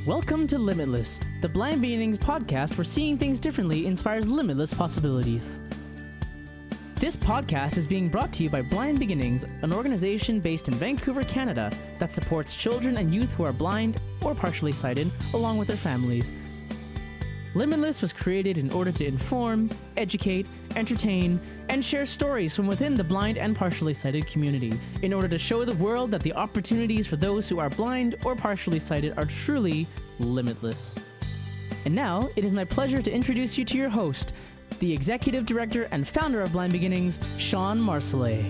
Welcome to Limitless, the Blind Beginnings podcast where seeing things differently inspires limitless possibilities. This podcast is being brought to you by Blind Beginnings, an organization based in Vancouver, Canada, that supports children and youth who are blind or partially sighted, along with their families. Limitless was created in order to inform, educate, entertain, and share stories from within the blind and partially sighted community in order to show the world that the opportunities for those who are blind or partially sighted are truly limitless. And now, it is my pleasure to introduce you to your host, the Executive Director and Founder of Blind Beginnings, Sean Marcellet.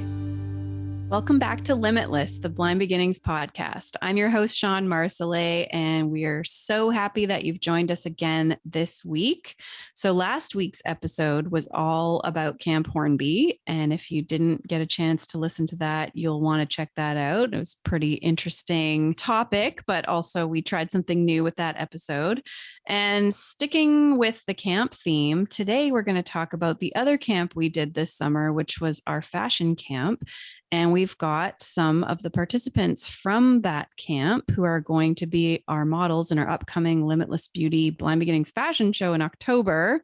Welcome back to Limitless, the Blind Beginnings podcast. I'm your host, Sean Marcellet, and we are so happy that you've joined us again this week. So last week's episode was all about Camp Hornby, and if you didn't get a chance to listen to that, you'll want to check that out. It was a pretty interesting topic, but also we tried something new with that episode. And sticking with the camp theme, today we're going to talk about the other camp we did this summer, which was our fashion camp. And we've got some of the participants from that camp who are going to be our models in our upcoming Limitless Beauty Blind Beginnings Fashion Show in October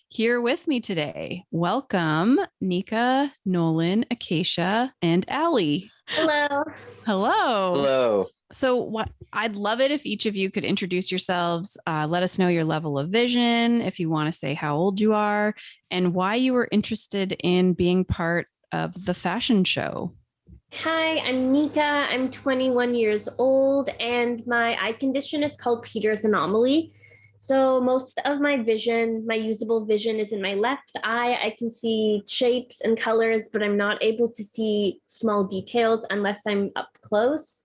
here with me today. Welcome, Nika, Nolan, Acacia, and Allie. Hello. Hello. Hello. So I'd love it if each of you could introduce yourselves, let us know your level of vision, if you want to say how old you are, and why you were interested in being part of the fashion show. Hi, I'm Nika. I'm 21 years old, and my eye condition is called Peter's anomaly. So most of my vision, my usable vision, is in my left eye. I can see shapes and colors, but I'm not able to see small details unless I'm up close.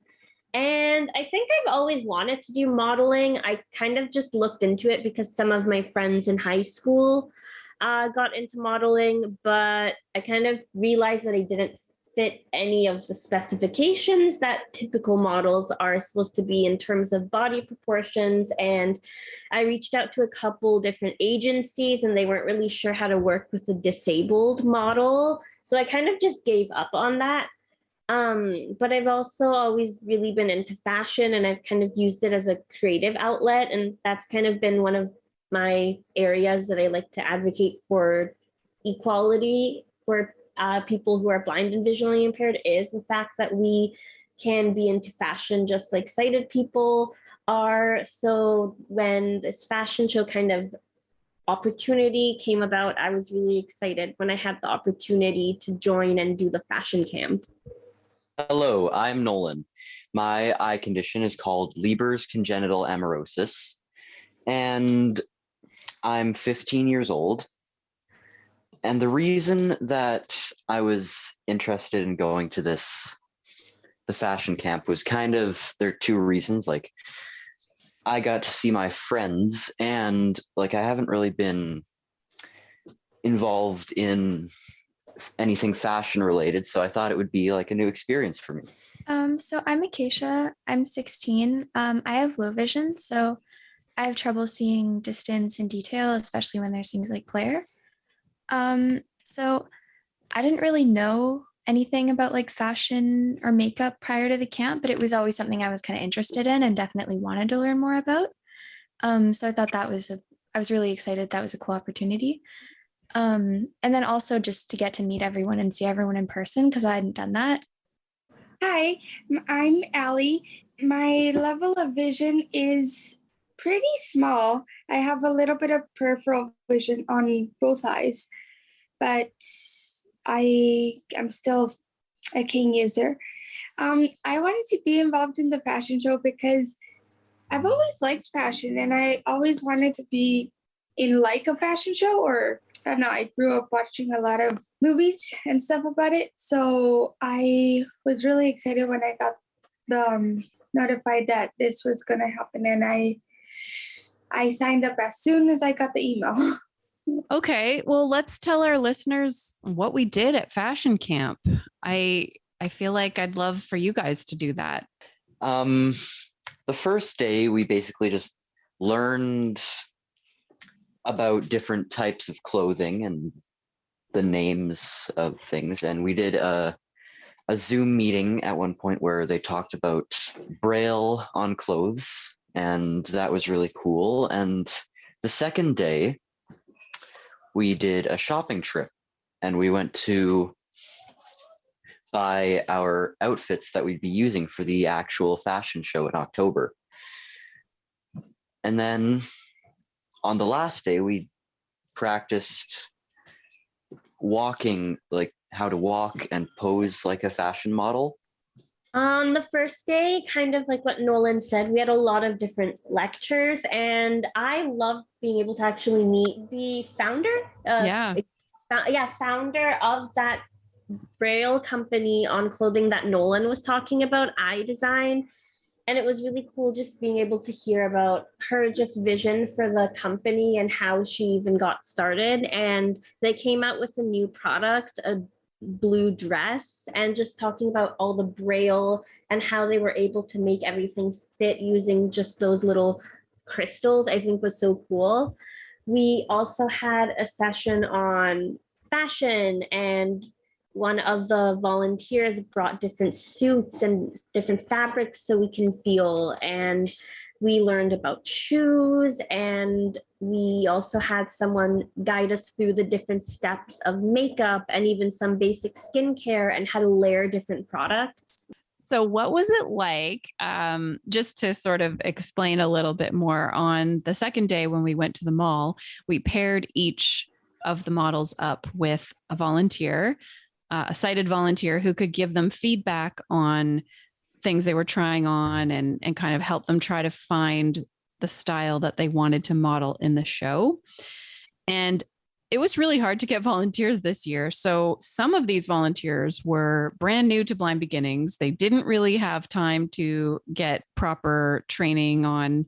And I think I've always wanted to do modeling. I kind of just looked into it because some of my friends in high school got into modeling, but I kind of realized that I didn't fit any of the specifications that typical models are supposed to be in terms of body proportions. And I reached out to a couple different agencies and they weren't really sure how to work with a disabled model. So I kind of just gave up on that. But I've also always really been into fashion and I've kind of used it as a creative outlet. And that's kind of been one of my areas that I like to advocate for equality for people who are blind and visually impaired is the fact that we can be into fashion just like sighted people are. So when this fashion show kind of opportunity came about, I was really excited when I had the opportunity to join and do the fashion camp. Hello, I'm Nolan. My eye condition is called Leber's congenital amaurosis, and I'm 15 years old. And the reason that I was interested in going to the fashion camp was there are two reasons. Like, I got to see my friends and I haven't really been involved in anything fashion related. So I thought it would be a new experience for me. So I'm Acacia. I'm 16. I have low vision, so I have trouble seeing distance and detail, especially when there's things like glare. So I didn't really know anything about fashion or makeup prior to the camp, but it was always something I was kind of interested in and definitely wanted to learn more about. So I thought I was really excited. That was a cool opportunity. And then also just to get to meet everyone and see everyone in person because I hadn't done that. Hi, I'm Allie. My level of vision is pretty small. I have a little bit of peripheral vision on both eyes, but I'm still a keen user. I wanted to be involved in the fashion show because I've always liked fashion and I always wanted to be in a fashion show, or I don't know, I grew up watching a lot of movies and stuff about it. So I was really excited when I got notified that this was going to happen, and I signed up as soon as I got the email. Okay, well, let's tell our listeners what we did at fashion camp. I feel like I'd love for you guys to do that. The first day, we basically just learned about different types of clothing and the names of things. And we did a Zoom meeting at one point where they talked about Braille on clothes and that was really cool. And the second day, we did a shopping trip, and we went to buy our outfits that we'd be using for the actual fashion show in October. And then on the last day, we practiced walking, like how to walk and pose like a fashion model. On the first day, kind of like what Nolan said, we had a lot of different lectures, and I loved being able to actually meet the founder. Founder of that Braille company on clothing that Nolan was talking about, iDesign. And it was really cool just being able to hear about her just vision for the company and how she even got started. And they came out with a new product, a blue dress, and just talking about all the Braille and how they were able to make everything fit using just those little crystals, I think was so cool. We also had a session on fashion, and one of the volunteers brought different suits and different fabrics so we can feel. And we learned about shoes, and we also had someone guide us through the different steps of makeup and even some basic skincare and how to layer different products. So what was it like, just to sort of explain a little bit more, on the second day when we went to the mall, we paired each of the models up with a volunteer, a sighted volunteer who could give them feedback on things they were trying on and kind of help them try to find the style that they wanted to model in the show. And it was really hard to get volunteers this year. So some of these volunteers were brand new to Blind Beginnings. They didn't really have time to get proper training on,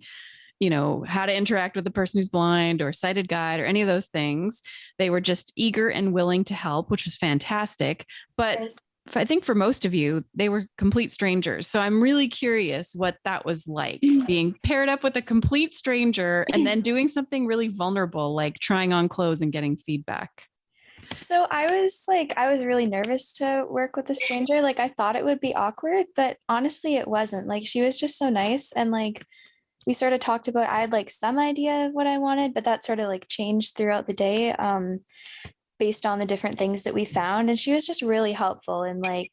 how to interact with the person who's blind or sighted guide or any of those things. They were just eager and willing to help, which was fantastic. But I think for most of you, they were complete strangers. So I'm really curious what that was like, being paired up with a complete stranger and then doing something really vulnerable, like trying on clothes and getting feedback. So I was really nervous to work with a stranger. Like, I thought it would be awkward, but honestly, it wasn't. Like, she was just so nice. And like, we sort of talked about, I had like some idea of what I wanted, but that sort of like changed throughout the day, based on the different things that we found. And she was just really helpful and like,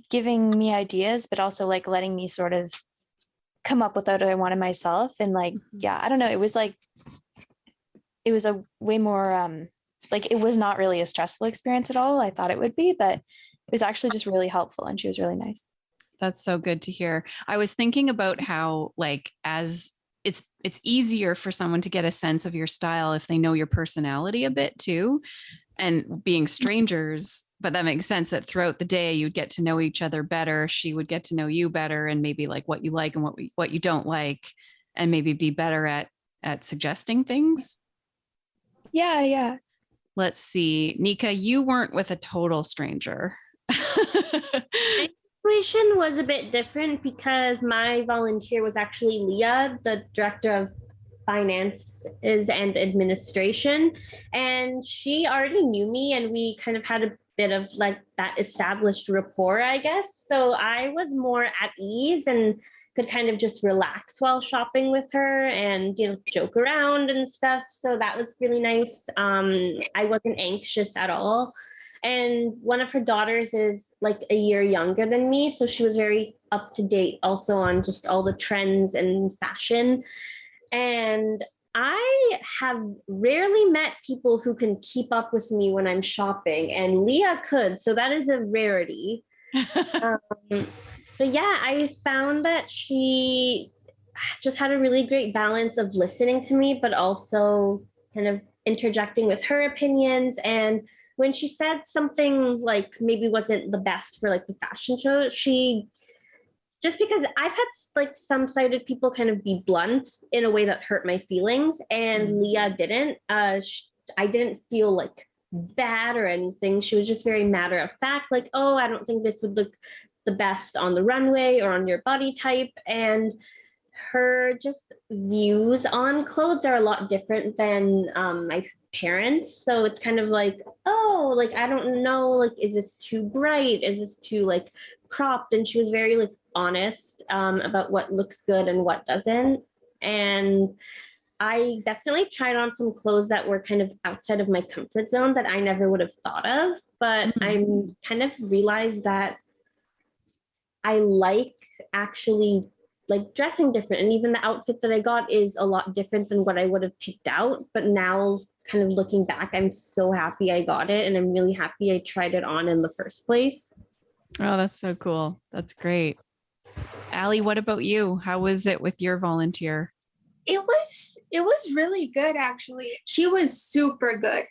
giving me ideas, but also like letting me sort of come up with what I wanted myself. And like, yeah, I don't know. It was a way more, like, it was not really a stressful experience at all. I thought it would be, but it was actually just really helpful. And she was really nice. That's so good to hear. I was thinking about how, like, as it's easier for someone to get a sense of your style if they know your personality a bit too, and being strangers, but that makes sense that throughout the day you'd get to know each other better. She would get to know you better, and maybe like what you like and what you don't like, and maybe be better at suggesting things. Yeah. Let's see. Nika, you weren't with a total stranger. My situation was a bit different because my volunteer was actually Leah, the director of finances and administration, and she already knew me, and we kind of had a bit of like that established rapport, I guess. So I was more at ease and could kind of just relax while shopping with her and joke around and stuff. So that was really nice. I wasn't anxious at all. And one of her daughters is like a year younger than me, so she was very up to date also on just all the trends and fashion. And I have rarely met people who can keep up with me when I'm shopping, and Leah could, so that is a rarity. But yeah, I found that she just had a really great balance of listening to me, but also kind of interjecting with her opinions. And when she said something like maybe wasn't the best for like the fashion show, just because I've had like some sighted people kind of be blunt in a way that hurt my feelings, and Leah didn't. I didn't feel like bad or anything. She was just very matter of fact, like, oh, I don't think this would look the best on the runway or on your body type. And her just views on clothes are a lot different than my parents. So it's kind of like, oh, like, I don't know, like, is this too bright? Is this too like cropped, and she was very like honest about what looks good and what doesn't. And I definitely tried on some clothes that were kind of outside of my comfort zone that I never would have thought of, but I'm kind of realized that I like actually like dressing different. And even the outfit that I got is a lot different than what I would have picked out. But now kind of looking back, I'm so happy I got it. And I'm really happy I tried it on in the first place. Oh, that's so cool. That's great. Allie, what about you? How was it with your volunteer? It was really good, actually. She was super good.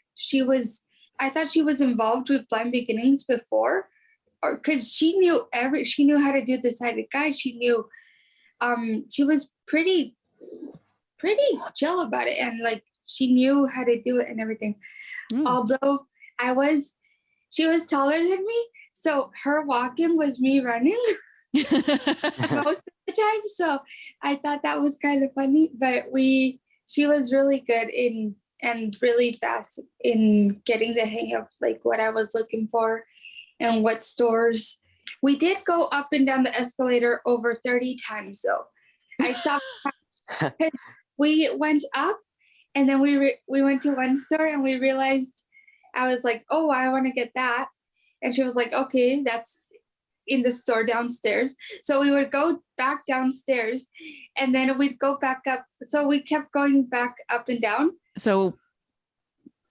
I thought she was involved with Blind Beginnings before, or because she knew how to do the sighted guide. She knew she was pretty chill about it, and like she knew how to do it and everything. Although she was taller than me, so her walking was me running most of the time. So I thought that was kind of funny, but she was really good and really fast in getting the hang of like what I was looking for and what stores. We did go up and down the escalator over 30 times though. I stopped because we went up and then we went to one store and we realized, I was like, oh, I want to get that. And she was like, okay, that's in the store downstairs. So we would go back downstairs and then we'd go back up. So we kept going back up and down. So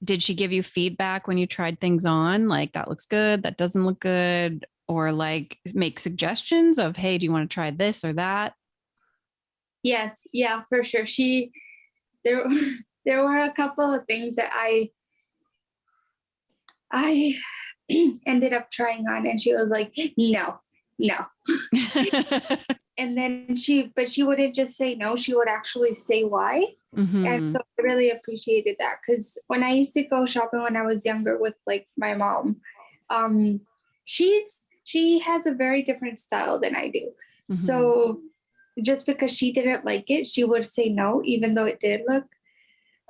did she give you feedback when you tried things on? Like, that looks good, that doesn't look good, or like make suggestions of, hey, do you want to try this or that? Yes. Yeah, for sure. There were a couple of things that I ended up trying on and she was like, no. And then she wouldn't just say no, she would actually say why. And so I really appreciated that, because when I used to go shopping when I was younger with like my mom, she has a very different style than I do. So just because she didn't like it, she would say no, even though it did look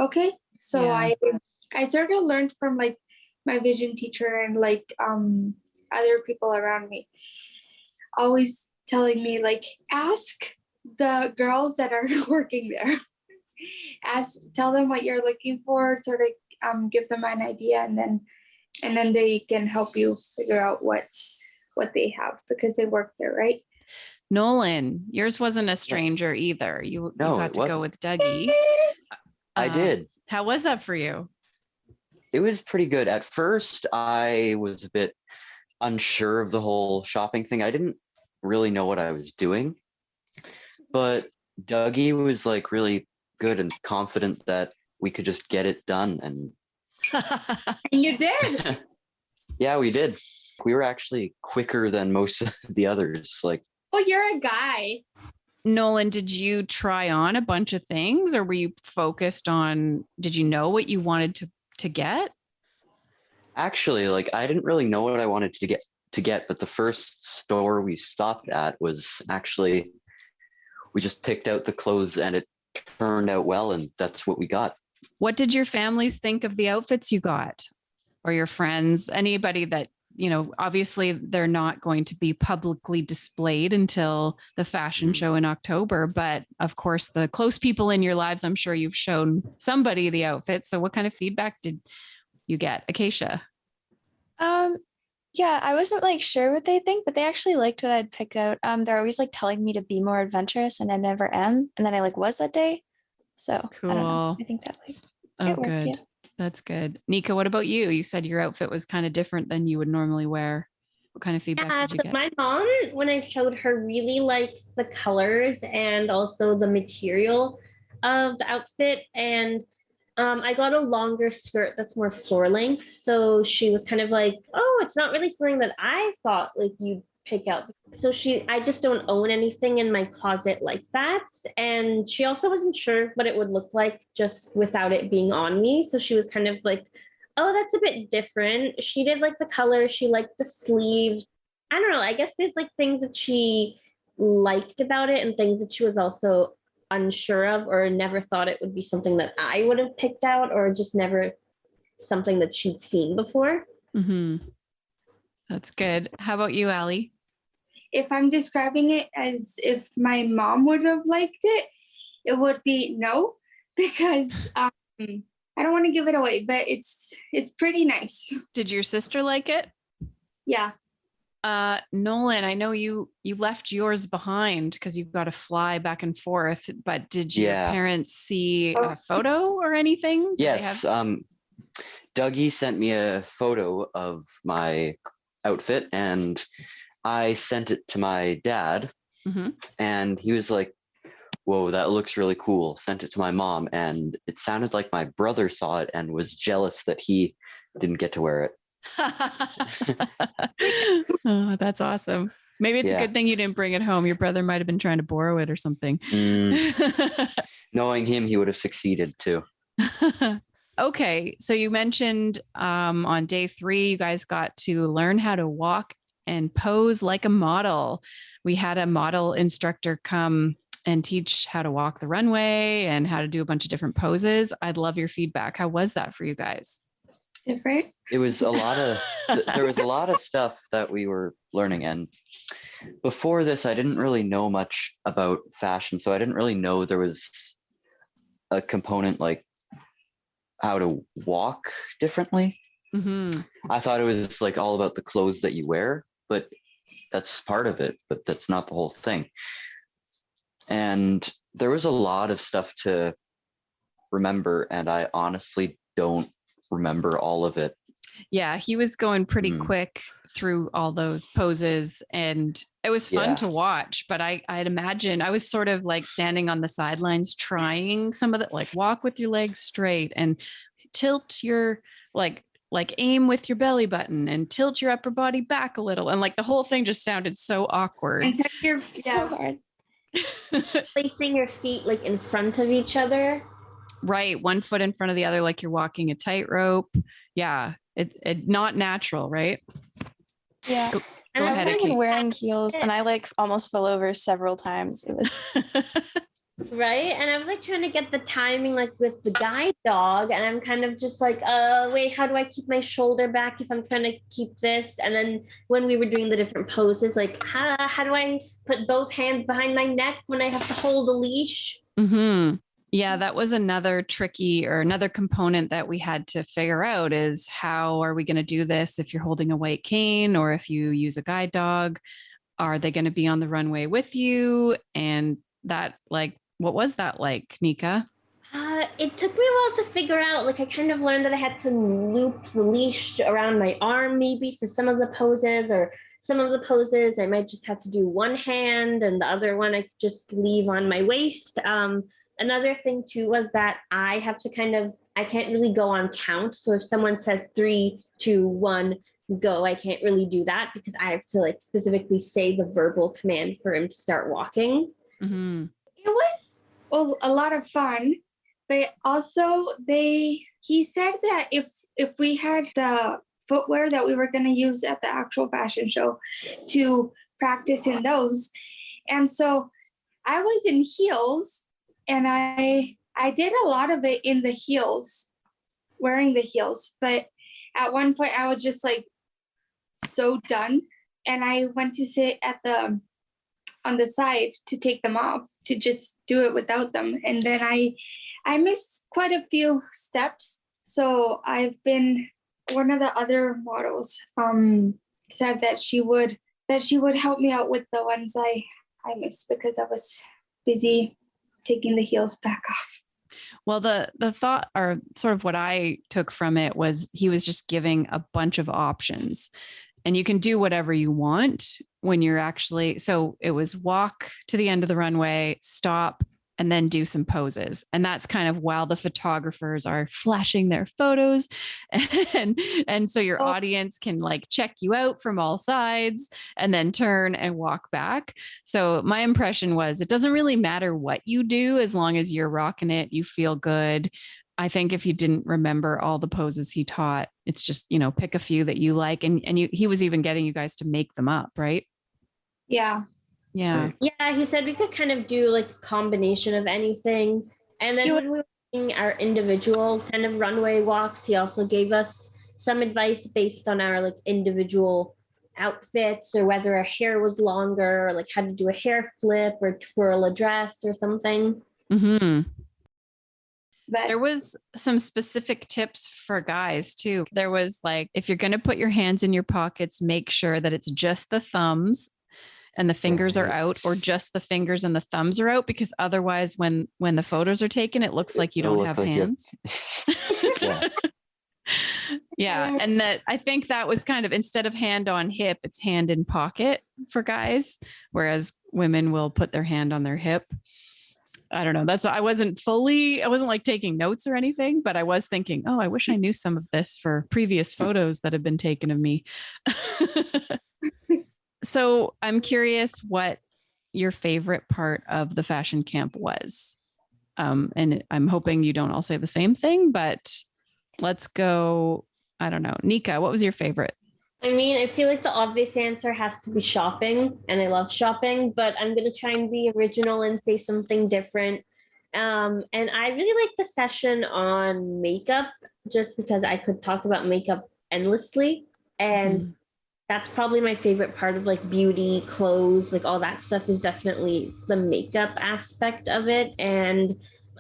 okay. So I sort of learned from like my vision teacher and like other people around me, always telling me like, ask the girls that are working there, tell them what you're looking for, sort of give them an idea, and then they can help you figure out what they have because they work there, right? Nolan, yours wasn't a stranger either. You got to go with Dougie. I did. How was that for you? It was pretty good. At first, I was a bit unsure of the whole shopping thing. I didn't really know what I was doing, but Dougie was like really good and confident that we could just get it done. And you did. Yeah, we did. We were actually quicker than most of the others. Like, well, you're a guy. Nolan, did you try on a bunch of things, or were you focused on, did you know what you wanted to get? Actually, like I didn't really know what I wanted to get, but the first store we stopped at was actually, we just picked out the clothes and it turned out well, and that's what we got. What did your families think of the outfits you got, or your friends, anybody that, you know, obviously they're not going to be publicly displayed until the fashion show in October, but of course the close people in your lives, I'm sure you've shown somebody the outfit. So what kind of feedback did you get, Acacia? Yeah, I wasn't like sure what they think, but they actually liked what I'd picked out. They're always like telling me to be more adventurous, and I never am. And then I like was that day. So cool. I don't know. I think that like it worked, good. yeah. That's good. Nika, what about you? You said your outfit was kind of different than you would normally wear. What kind of feedback did you get? My mom, when I showed her, really liked the colors and also the material of the outfit. And I got a longer skirt that's more floor length. So she was kind of like, oh, it's not really something that I thought like you'd pick out. So I just don't own anything in my closet like that. And she also wasn't sure what it would look like just without it being on me. So she was kind of like, oh, that's a bit different. She did like the color. She liked the sleeves. I don't know. I guess there's like things that she liked about it and things that she was also unsure of or never thought it would be something that I would have picked out, or just never something that she'd seen before. That's good. How about you, Allie? if I'm describing it as if my mom would have liked it, it would be no, because I don't want to give it away, but it's pretty nice. Did your sister like it? Yeah. Nolan, I know you left yours behind because you've got to fly back and forth, but did your parents see a photo or anything? Yes. Dougie sent me a photo of my outfit and I sent it to my dad, and he was like, whoa, that looks really cool. Sent it to my mom, and it sounded like my brother saw it and was jealous that he didn't get to wear it. Oh, that's awesome. Maybe it's a good thing you didn't bring it home. Your brother might have been trying to borrow it or something. Knowing him, he would have succeeded too. Okay. So you mentioned on day 3, you guys got to learn how to walk and pose like a model. We had a model instructor come and teach how to walk the runway and how to do a bunch of different poses. I'd love your feedback. How was that for you guys? Different. It was a lot of, there was a lot of stuff that we were learning. And before this, I didn't really know much about fashion. So I didn't really know there was a component like how to walk differently. I thought it was like all about the clothes that you wear, but that's part of it, but that's not the whole thing. And there was a lot of stuff to remember, and I honestly don't remember all of it. Yeah, he was going pretty quick through all those poses, and it was fun to watch. But I'd imagine I was sort of like standing on the sidelines trying some of the, like, walk with your legs straight and tilt your like aim with your belly button and tilt your upper body back a little. And like the whole thing just sounded so awkward. And so hard. Placing your feet like in front of each other. Right. One foot in front of the other, like you're walking a tightrope. Yeah. It not natural, right? Yeah. Go I ahead, was Kate. wearing heels and I like almost fell over several times. It was right. And I was like trying to get the timing like with the guide dog. And I'm kind of just like, wait, how do I keep my shoulder back if I'm trying to keep this? And then when we were doing the different poses, like how do I put both hands behind my neck when I have to hold a leash? Yeah, that was another component that we had to figure out is how are we going to do this if you're holding a white cane or if you use a guide dog? Are they going to be on the runway with you? And that, like, what was that like, Nika? It took me a while to figure out. Like, I kind of learned that I had to loop the leash around my arm maybe for some of the poses, or some of the poses I might just have to do one hand and the other one I could just leave on my waist. Another thing too was that I have to I can't really go on count. So if someone says 3, 2, 1, go, I can't really do that because I have to like specifically say the verbal command for him to start walking. It was a lot of fun, but also he said that if we had the footwear that we were going to use at the actual fashion show to practice in those. And so I was in heels. And I did a lot of it in the heels, wearing the heels. But at one point I was just like so done. And I went to sit on the side to take them off, to just do it without them. And then I missed quite a few steps. So one of the other models said that she would help me out with the ones I missed because I was busy taking the heels back off. Well, the thought, or sort of what I took from it, was he was just giving a bunch of options, and you can do whatever you want when you're actually, so it was walk to the end of the runway, stop, and then do some poses. And that's kind of while the photographers are flashing their photos. And so your audience can like check you out from all sides and then turn and walk back. So my impression was it doesn't really matter what you do as long as you're rocking it, you feel good. I think if you didn't remember all the poses he taught, it's just, pick a few that you like. And he was even getting you guys to make them up, right? Yeah. Yeah. Yeah, he said we could kind of do like a combination of anything. And then when we were doing our individual kind of runway walks, he also gave us some advice based on our like individual outfits, or whether her hair was longer, or like how to do a hair flip or twirl a dress or something. Mm-hmm. But There was some specific tips for guys too. There was like, if you're going to put your hands in your pockets, make sure that it's just the thumbs and the fingers are out, or just the fingers and the thumbs are out, because otherwise when the photos are taken, it looks like you It'll don't look have like you have- hands. Yeah. Yeah. And that, I think that was kind of, instead of hand on hip, it's hand in pocket for guys, whereas women will put their hand on their hip. I don't know. I wasn't like taking notes or anything, but I was thinking, oh, I wish I knew some of this for previous photos that have been taken of me. So I'm curious what your favorite part of the fashion camp was. And I'm hoping you don't all say the same thing, but let's go. I don't know. Nika, what was your favorite? I mean, I feel like the obvious answer has to be shopping, and I love shopping, but I'm going to try and be original and say something different. And I really like the session on makeup, just because I could talk about makeup endlessly. And that's probably my favorite part of like beauty, clothes, like all that stuff is definitely the makeup aspect of it. And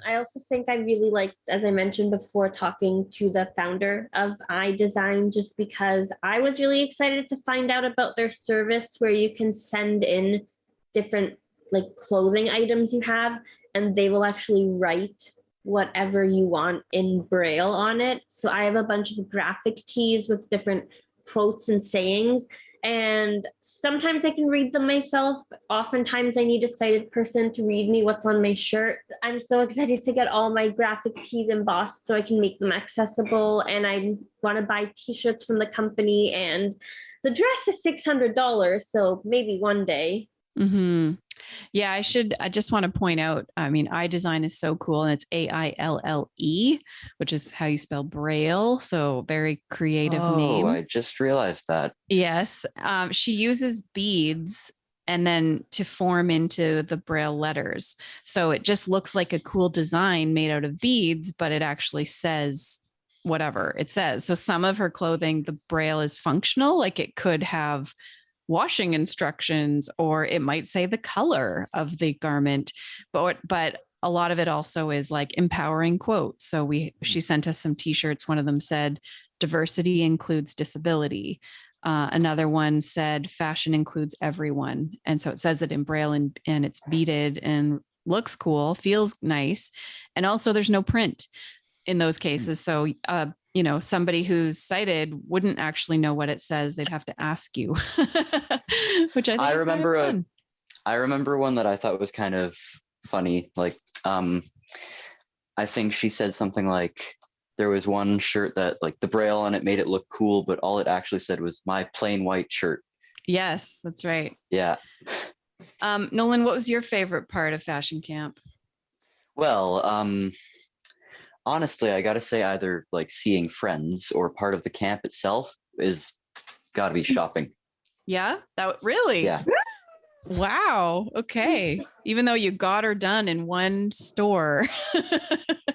I also think I really liked, as I mentioned before, talking to the founder of iDesign, just because I was really excited to find out about their service where you can send in different like clothing items you have, and they will actually write whatever you want in Braille on it. So I have a bunch of graphic tees with different quotes and sayings, and sometimes I can read them myself. Oftentimes I need a sighted person to read me what's on my shirt. I'm so excited to get all my graphic tees embossed so I can make them accessible, and I want to buy t-shirts from the company, and the dress is $600, so maybe one day. Mm-hmm. Yeah, I just want to point out, I mean, iDesign is so cool, and it's AILLE, which is how you spell Braille. So very creative name. I just realized that. Yes. She uses beads and then to form into the Braille letters. So it just looks like a cool design made out of beads, but it actually says whatever it says. So some of her clothing, the Braille is functional, like it could have washing instructions, or it might say the color of the garment, but a lot of it also is like empowering quotes. So she sent us some t-shirts. One of them said, diversity includes disability. Another one said, fashion includes everyone. And so it says it in Braille, and it's beaded and looks cool, feels nice. And also there's no print in those cases. So, somebody who's sighted wouldn't actually know what it says. They'd have to ask you, which I think is remember kind of fun. I remember one that I thought was kind of funny. Like, I think she said something like, there was one shirt that like the Braille on it made it look cool, but all it actually said was my plain white shirt. Yes, that's right. Yeah. Nolan, what was your favorite part of Fashion Camp? Well, honestly, I gotta say either like seeing friends or part of the camp itself is gotta be shopping. Yeah, that really? Yeah. Wow. Okay. Even though you got her done in one store.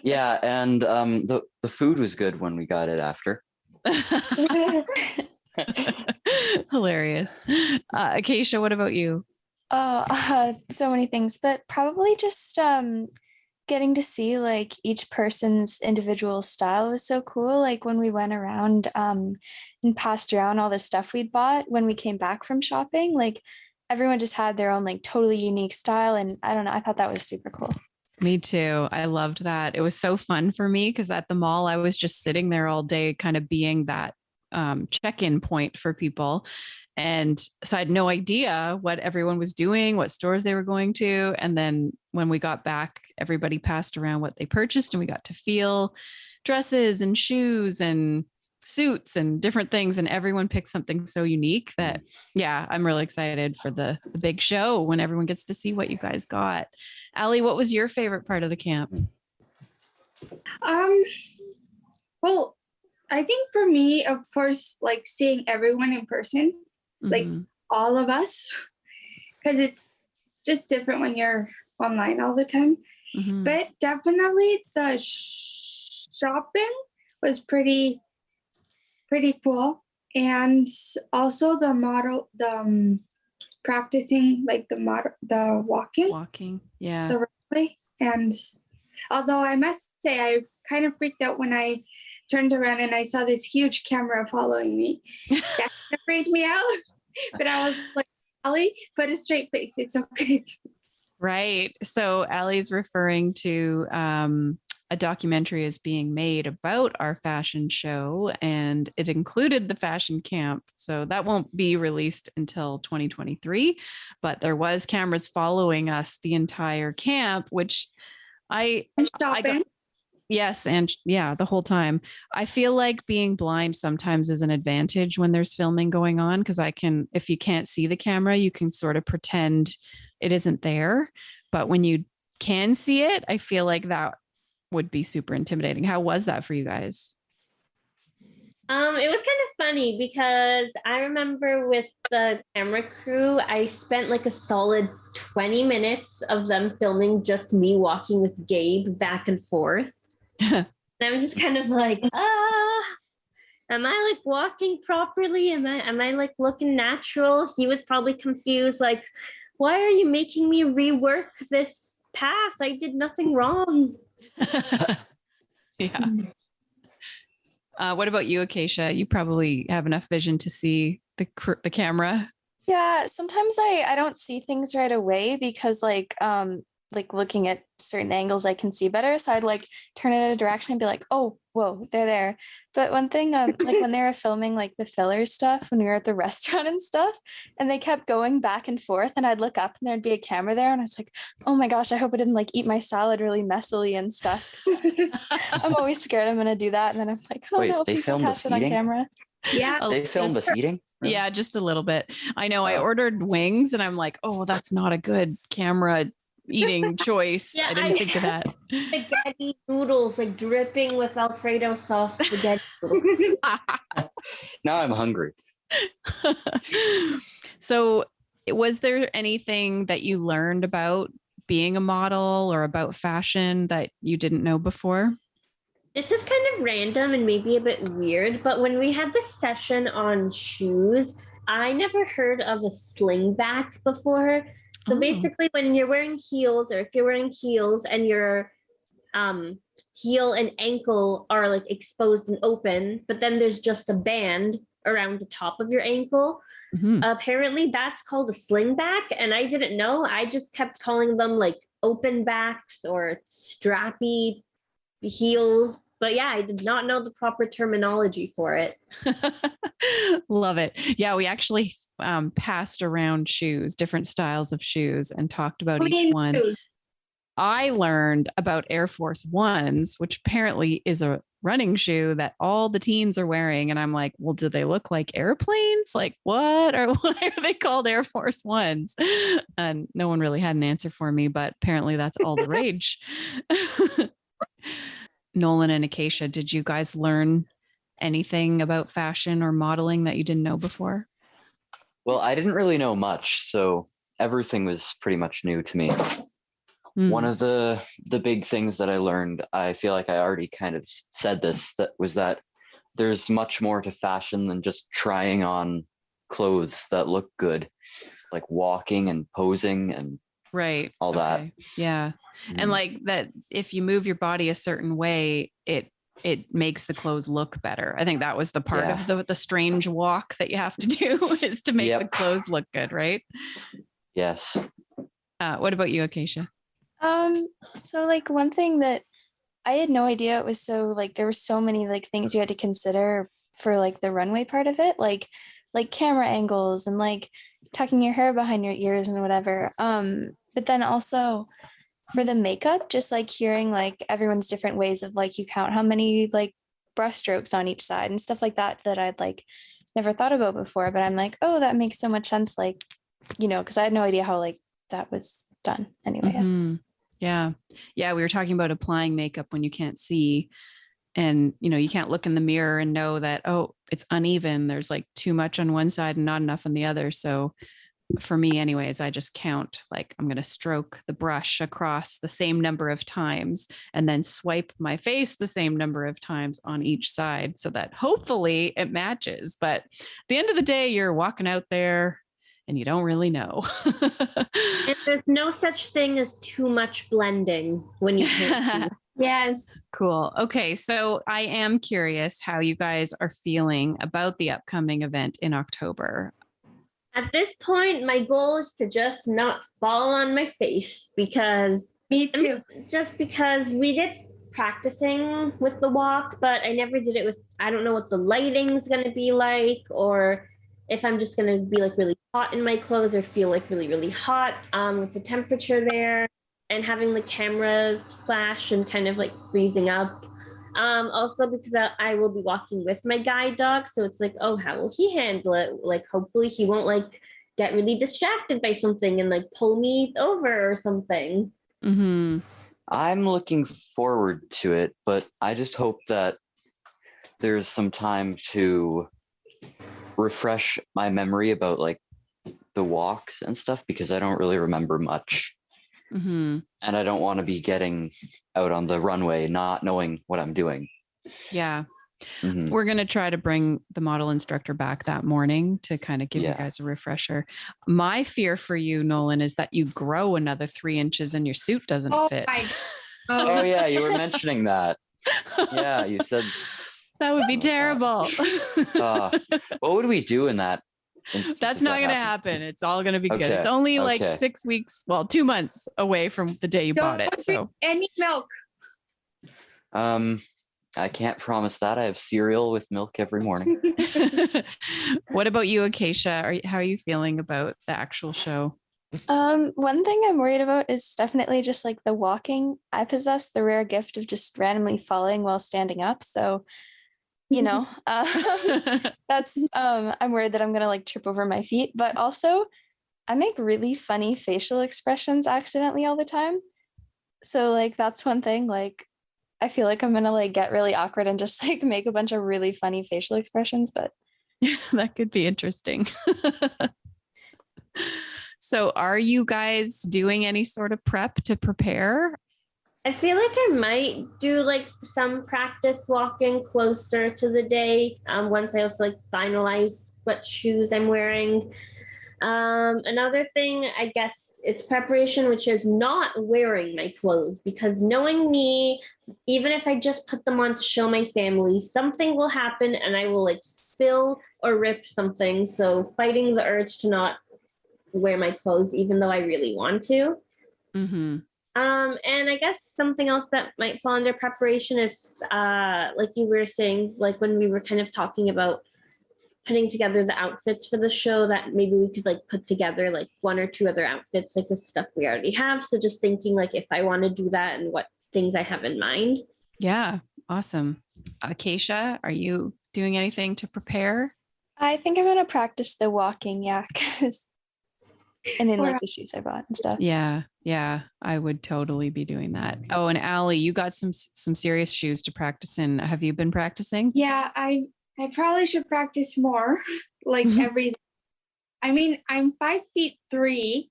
Yeah, and the food was good when we got it after. Hilarious. Acacia, what about you? So many things, but probably just getting to see like each person's individual style was so cool. Like when we went around and passed around all the stuff we'd bought when we came back from shopping, like everyone just had their own like totally unique style. And I don't know, I thought that was super cool. Me too. I loved that. It was so fun for me because at the mall, I was just sitting there all day, kind of being that check-in point for people. And so I had no idea what everyone was doing, what stores they were going to. And then when we got back, everybody passed around what they purchased, and we got to feel dresses and shoes and suits and different things. And everyone picked something so unique that, yeah, I'm really excited for the big show when everyone gets to see what you guys got. Allie, what was your favorite part of the camp? Well, I think for me, of course, like seeing everyone in person, like all of us, because it's just different when you're online all the time. But definitely the shopping was pretty cool. and also the model, the practicing like the walking, Yeah. the runway. And although I must say, I kind of freaked out when I turned around and I saw this huge camera following me. That kind of freaked me out. But I was like, Allie, put a straight face. It's okay. Right. So Allie's referring to a documentary is being made about our fashion show, and it included the fashion camp. So that won't be released until 2023, but there was cameras following us the entire camp, which I got, yes. And yeah, the whole time. I feel like being blind sometimes is an advantage when there's filming going on, because if you can't see the camera, you can sort of pretend it isn't there. But when you can see it, I feel like that would be super intimidating. How was that for you guys? It was kind of funny because I remember with the camera crew, I spent like a solid 20 minutes of them filming just me walking with Gabe back and forth. And I'm just kind of like, am I like walking properly? Am I like looking natural? He was probably confused, like, why are you making me rework this path? I did nothing wrong. Yeah. What about you, Acacia? You probably have enough vision to see the camera. Yeah, sometimes I don't see things right away because like looking at certain angles I can see better. So I'd like turn it in a direction and be like, oh, whoa, they're there. But one thing, like when they were filming like the filler stuff when we were at the restaurant and stuff, and they kept going back and forth, and I'd look up and there'd be a camera there, and I was like, oh my gosh, I hope it didn't like eat my salad really messily and stuff. I'm always scared I'm gonna do that, and then I'm like, oh no, they please don't filmed catch us it on eating? camera. Yeah. They filmed us eating? Really? Yeah, just a little bit. I know. I Oh. ordered wings, and I'm like, oh, that's not a good camera eating choice. Yeah, I didn't think of that. Spaghetti noodles, like dripping with Alfredo sauce spaghetti noodles. Now I'm hungry. So, was there anything that you learned about being a model or about fashion that you didn't know before? This is kind of random and maybe a bit weird, but when we had this session on shoes, I never heard of a slingback before. So basically, when you're wearing heels, or if you're wearing heels and your heel and ankle are like exposed and open, but then there's just a band around the top of your ankle, apparently that's called a slingback. And I didn't know. I just kept calling them like open backs or strappy heels. But yeah, I did not know the proper terminology for it. Love it. Yeah, we actually passed around shoes, different styles of shoes, and talked about each one. Shoes. I learned about Air Force Ones, which apparently is a running shoe that all the teens are wearing. And I'm like, well, do they look like airplanes? Like what? Or why are they called Air Force Ones? And no one really had an answer for me, but apparently that's all the rage. Nolan and Acacia, did you guys learn anything about fashion or modeling that you didn't know before? Well, I didn't really know much, so everything was pretty much new to me. One of the big things that I learned, I feel like I already kind of said this, that was that there's much more to fashion than just trying on clothes that look good, like walking and posing and right, all that. Yeah. And like that, if you move your body a certain way, it makes the clothes look better. I think that was the part of the strange walk that you have to do is to make the clothes look good, right? Yes. What about you, Acacia? So like one thing that I had no idea, it was so like there were so many like things you had to consider for like the runway part of it, like camera angles and like tucking your hair behind your ears and whatever. But then also for the makeup, just like hearing like everyone's different ways of like you count how many like brush strokes on each side and stuff like that I'd like never thought about before. But I'm like, oh, that makes so much sense. Like, you know, because I had no idea how like that was done anyway. Mm-hmm. Yeah. Yeah. We were talking about applying makeup when you can't see, and, you know, you can't look in the mirror and know that, oh, it's uneven. There's like too much on one side and not enough on the other. So for me anyways, I just count, like I'm going to stroke the brush across the same number of times and then swipe my face the same number of times on each side so that hopefully it matches. But at the end of the day, you're walking out there and you don't really know. And there's no such thing as too much blending when you can't see. Yes. Cool. Okay. So I am curious how you guys are feeling about the upcoming event in October. At this point, my goal is to just not fall on my face because Me too. just because we did practicing with the walk, but I never did it with, I don't know what the lighting's going to be like, or if I'm just going to be like really hot in my clothes or feel like really, really hot with the temperature there and having the cameras flash and kind of like freezing up. Also because I will be walking with my guide dog. So it's like, oh, how will he handle it? Like, hopefully he won't like get really distracted by something and like pull me over or something. Mm-hmm. I'm looking forward to it, but I just hope that there's some time to refresh my memory about like the walks and stuff because I don't really remember much. Mm-hmm. And I don't want to be getting out on the runway not knowing what I'm doing. Yeah. Mhm. We're going to try to bring the model instructor back that morning to kind of give you guys a refresher. My fear for you, Nolan, is that you grow another 3 inches and your suit doesn't fit. Oh yeah, you were mentioning that. Yeah, you said That would be terrible. what would we do in that instance? That's if not that going to happened? happen. It's all going to be good. Okay, It's only like okay. 6 weeks, well, 2 months away from the day you bought it. Don't drink So any milk. I can't promise that. I have cereal with milk every morning. what about you, Acacia? How are you feeling about the actual show? One thing I'm worried about is definitely just like the walking. I possess the rare gift of just randomly falling while standing up. So, you know, that's I'm worried that I'm gonna like trip over my feet. But also I make really funny facial expressions accidentally all the time. So like that's one thing. Like I feel like I'm gonna like get really awkward and just like make a bunch of really funny facial expressions, but that could be interesting. So are you guys doing any sort of prep to prepare? I feel like I might do like some practice walking closer to the day once I also like finalize what shoes I'm wearing. Another thing, I guess it's preparation, which is not wearing my clothes because knowing me, even if I just put them on to show my family, something will happen and I will like spill or rip something. So fighting the urge to not wear my clothes, even though I really want to. Mm-hmm. And I guess something else that might fall under preparation is like you were saying, like when we were kind of talking about putting together the outfits for the show, that maybe we could like put together like 1 or 2 other outfits like with stuff we already have. So just thinking like if I want to do that and what things I have in mind. Yeah. Awesome. Acacia, are you doing anything to prepare? I think I'm gonna practice the walking, yeah, because and in like the shoes I bought and stuff. Yeah. Yeah. I would totally be doing that. Oh, and Allie, you got some serious shoes to practice in. Have you been practicing? Yeah, I probably should practice more. Like I mean, I'm 5'3",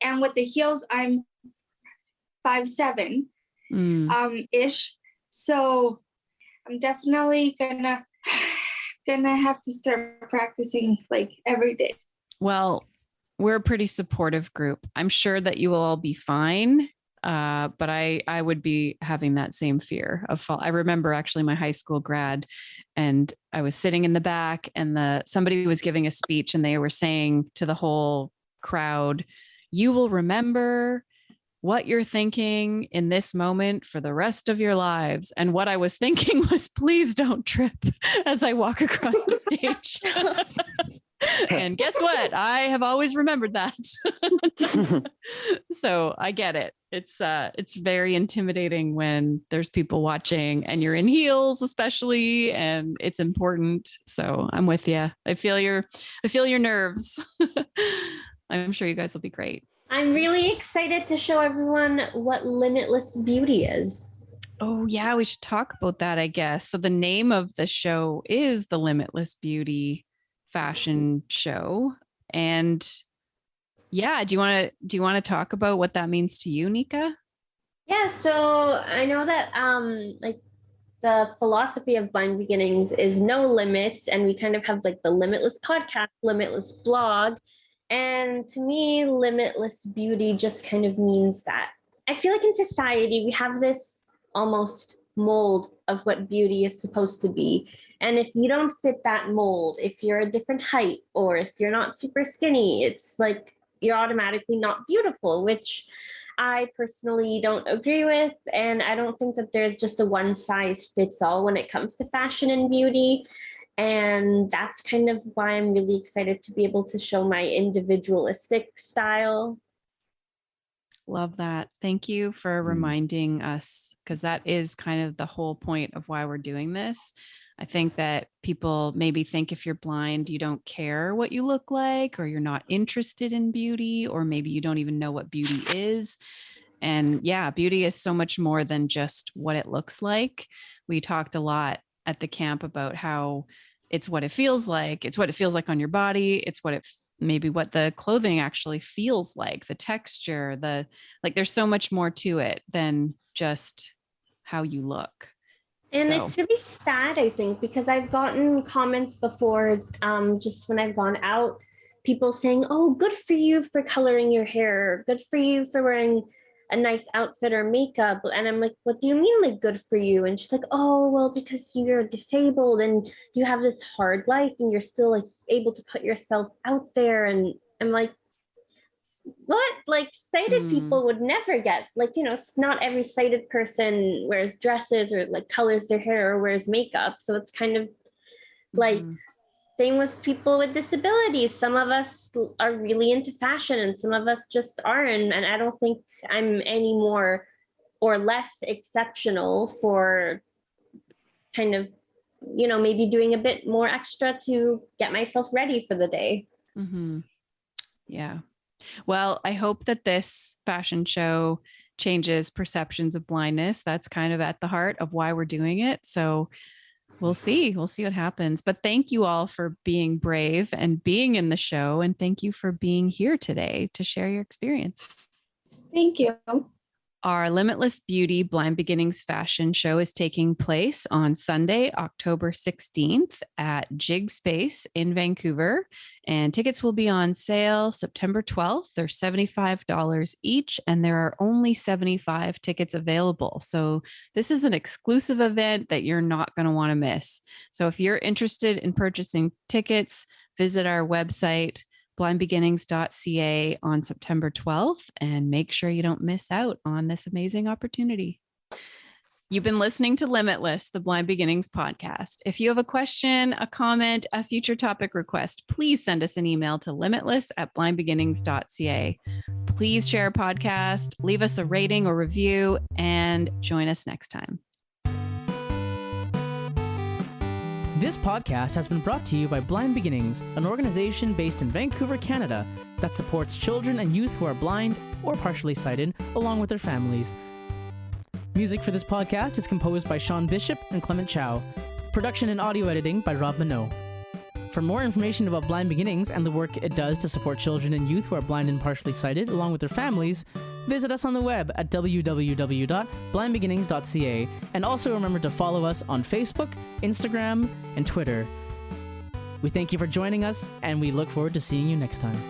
and with the heels, I'm 5'7", ish. So I'm definitely gonna have to start practicing like every day. Well, we're a pretty supportive group. I'm sure that you will all be fine. But I would be having that same fear of fall. I remember actually my high school grad, and I was sitting in the back, and somebody was giving a speech, and they were saying to the whole crowd, "You will remember what you're thinking in this moment for the rest of your lives." And what I was thinking was, please don't trip as I walk across the stage. And guess what? I have always remembered that. So I get it. It's very intimidating when there's people watching and you're in heels, especially, and it's important. So I'm with you. I feel your nerves. I'm sure you guys will be great. I'm really excited to show everyone what Limitless Beauty is. Oh yeah, we should talk about that, I guess. So the name of the show is the Limitless Beauty Fashion Show. And Yeah. Do you want to talk about what that means to you, Nika? Yeah, so I know that like the philosophy of Blind Beginnings is no limits, and we kind of have like the Limitless podcast, Limitless blog. And to me, Limitless Beauty just kind of means that I feel like in society we have this almost mold of what beauty is supposed to be. And if you don't fit that mold, if you're a different height or if you're not super skinny, it's like you're automatically not beautiful, which I personally don't agree with. And I don't think that there's just a one size fits all when it comes to fashion and beauty. And that's kind of why I'm really excited to be able to show my individualistic style. Love that. Thank you for reminding us, because that is kind of the whole point of why we're doing this. I think that people maybe think if you're blind, you don't care what you look like, or you're not interested in beauty, or maybe you don't even know what beauty is. And yeah, beauty is so much more than just what it looks like. We talked a lot at the camp about how it's what it feels like. It's what it feels like on your body. It's maybe what the clothing actually feels like, the texture, there's so much more to it than just how you look. And it's really sad, I think, because I've gotten comments before, just when I've gone out, people saying, oh, good for you for coloring your hair, good for you for wearing a nice outfit or makeup. And I'm like, what do you mean, like, good for you? And she's like, oh, well, because you're disabled and you have this hard life and you're still like able to put yourself out there. And I'm like, what? Like, sighted people would never get, like, not every sighted person wears dresses or like colors their hair or wears makeup. So it's kind of like same with people with disabilities. Some of us are really into fashion and some of us just aren't. And I don't think I'm any more or less exceptional for kind of, maybe doing a bit more extra to get myself ready for the day. Yeah. Well, I hope that this fashion show changes perceptions of blindness. That's kind of at the heart of why we're doing it. So we'll see what happens. But thank you all for being brave and being in the show. And thank you for being here today to share your experience. Thank you. Our Limitless Beauty Blind Beginnings Fashion Show is taking place on Sunday, October 16th at Jig Space in Vancouver. And tickets will be on sale September 12th. They're $75 each, and there are only 75 tickets available. So this is an exclusive event that you're not going to want to miss. So if you're interested in purchasing tickets, visit our website, blindbeginnings.ca, on September 12th, and make sure you don't miss out on this amazing opportunity. You've been listening to Limitless, the Blind Beginnings podcast. If you have a question, a comment, a future topic request, please send us an email to limitless@blindbeginnings.ca. Please share our podcast, leave us a rating or review, and join us next time. This podcast has been brought to you by Blind Beginnings, an organization based in Vancouver, Canada, that supports children and youth who are blind or partially sighted, along with their families. Music for this podcast is composed by Sean Bishop and Clement Chow. Production and audio editing by Rob Minot. For more information about Blind Beginnings and the work it does to support children and youth who are blind and partially sighted, along with their families, visit us on the web at www.blindbeginnings.ca, and also remember to follow us on Facebook, Instagram, and Twitter. We thank you for joining us, and we look forward to seeing you next time.